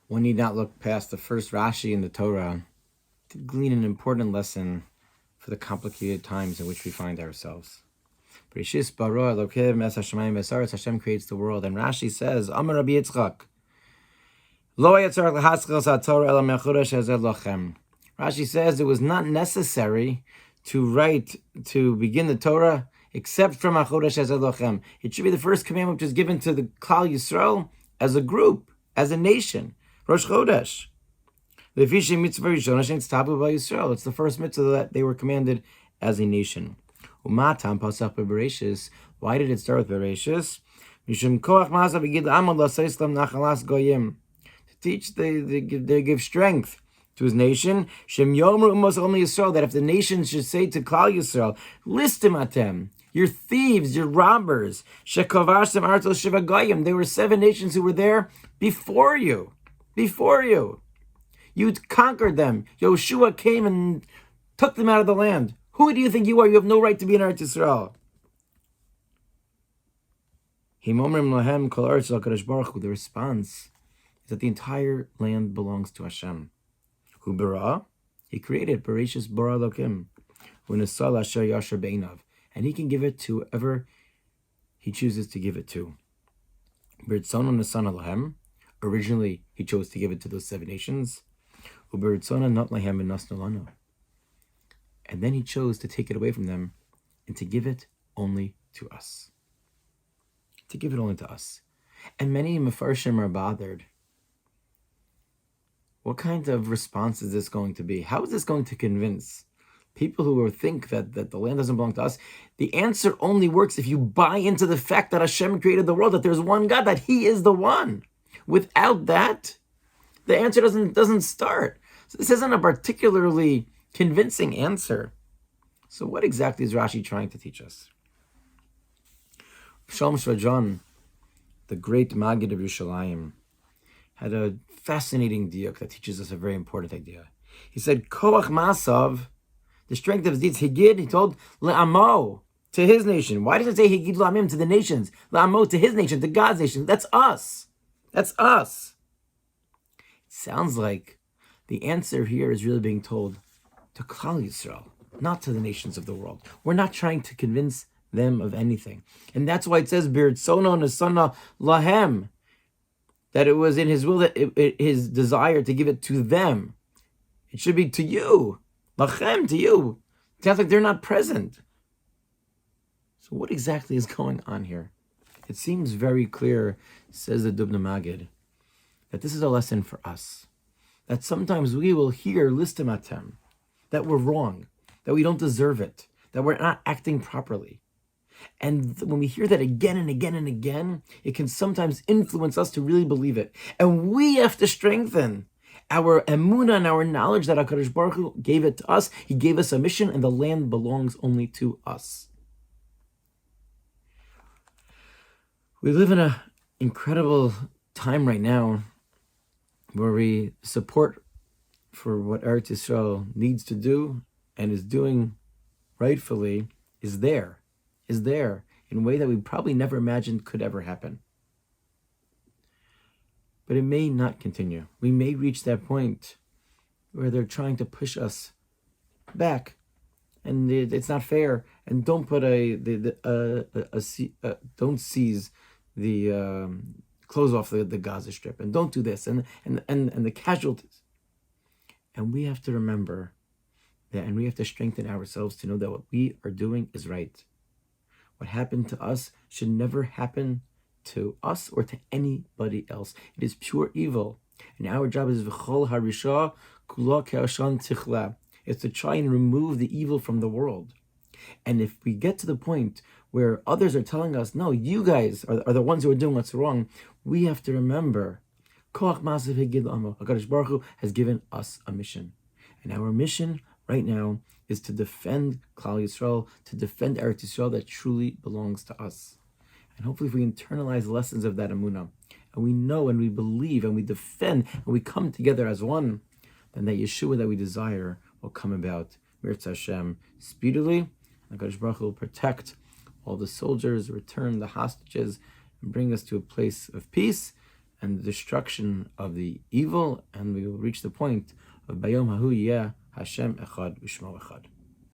One need not look past the first Rashi in the Torah to glean an important lesson for the complicated times in which we find ourselves. Bereishis bara Elokeim es hashamayim v'aretz. Hashem creates the world, and Rashi says, Amar Rabbi Yitzchak, Lo yatzar l'haskos haTorah ela mechudash hazeh lochem. Rashi says it was not necessary to begin the Torah except from Achodesh hazeh lochem. It should be the first commandment which is given to the Klal Yisrael as a group, as a nation. Rosh Chodesh. It's the first mitzvah that they were commanded as a nation. Umatam pasach bereishis. Why did it start with Bereishis? Mishum koach ma'asav v'gid l'amod l'asayis lam nachalas goyim. To teach, they give strength to his nation. Shem yomer umos only Yisrael, that if the nations should say to Klal Yisrael, listim atem, you're thieves, you're robbers. Shekovashtem artos shiva goyim. There were 7 nations who were there before you. Before you. You conquered them. Yoshua came and took them out of the land. Who do you think you are? You have no right to be in Eretz Yisrael. The response is that the entire land belongs to Hashem. Hu bara, He created Bereishis bara Elokim. Hu nesal asher yasher beinav, and He can give it to whoever He chooses to give it to. B'ritzono nesan lahem. Originally, He chose to give it to those 7 nations. Hu b'ritzono not lahem v'nasnu lanu. And then He chose to take it away from them and to give it only to us. To give it only to us. And many Mefarshim are bothered. What kind of response is this going to be? How is this going to convince people who think that the land doesn't belong to us? The answer only works if you buy into the fact that Hashem created the world, that there's one God, that He is the one. Without that, the answer doesn't start. So this isn't a particularly convincing answer. So what exactly is Rashi trying to teach us? Shalom Shvajon, the great Maggid of Yerushalayim, had a fascinating diuk that teaches us a very important idea. He said, Koach Masav, the strength of his deeds, Higid, he told, Le'amo, to his nation. Why does it say Higid La'amim, to the nations? Le'amo, to his nation, to God's nation. That's us. That's us. It sounds like the answer here is really being told to Klal Yisrael, not to the nations of the world. We're not trying to convince them of anything. And that's why it says, B'ritzono nesana lahem, that it was in His will, that His desire to give it to them. It should be to you. Lachem, to you. It sounds like they're not present. So what exactly is going on here? It seems very clear, says the Dubna Maggid, that this is a lesson for us. That sometimes we will hear listim atem, that we're wrong, that we don't deserve it, that we're not acting properly. And when we hear that again and again and again, it can sometimes influence us to really believe it. And we have to strengthen our emunah and our knowledge that HaKadosh Baruch Hu gave it to us. He gave us a mission, and the land belongs only to us. We live in an incredible time right now where we support for what Eretz Yisrael needs to do and is doing rightfully is there in a way that we probably never imagined could ever happen. But it may not continue. We may reach that point where they're trying to push us back, and it's not fair. And don't put don't seize the close off the Gaza Strip, and don't do this, and the casualties. And we have to remember that, and we have to strengthen ourselves to know that what we are doing is right. What happened to us should never happen to us or to anybody else. It is pure evil. And our job is v'chol harisha kula ke'ashan tichla. It's to try and remove the evil from the world. And if we get to the point where others are telling us, no, you guys are the ones who are doing what's wrong, we have to remember, Koach Masav Higid L'amo. HaKadosh Baruch Hu has given us a mission. And our mission right now is to defend Klal Yisrael, to defend Eretz Yisrael that truly belongs to us. And hopefully if we internalize lessons of that emunah, and we know and we believe and we defend and we come together as one, then that Yeshua that we desire will come about. Mirtz Hashem speedily. And HaKadosh Baruch Hu will protect all the soldiers, return the hostages, and bring us to a place of peace. and the destruction of the evil, and we will reach the point of Bayom Hahu Yeh Hashem Echad V'Shmo Echad.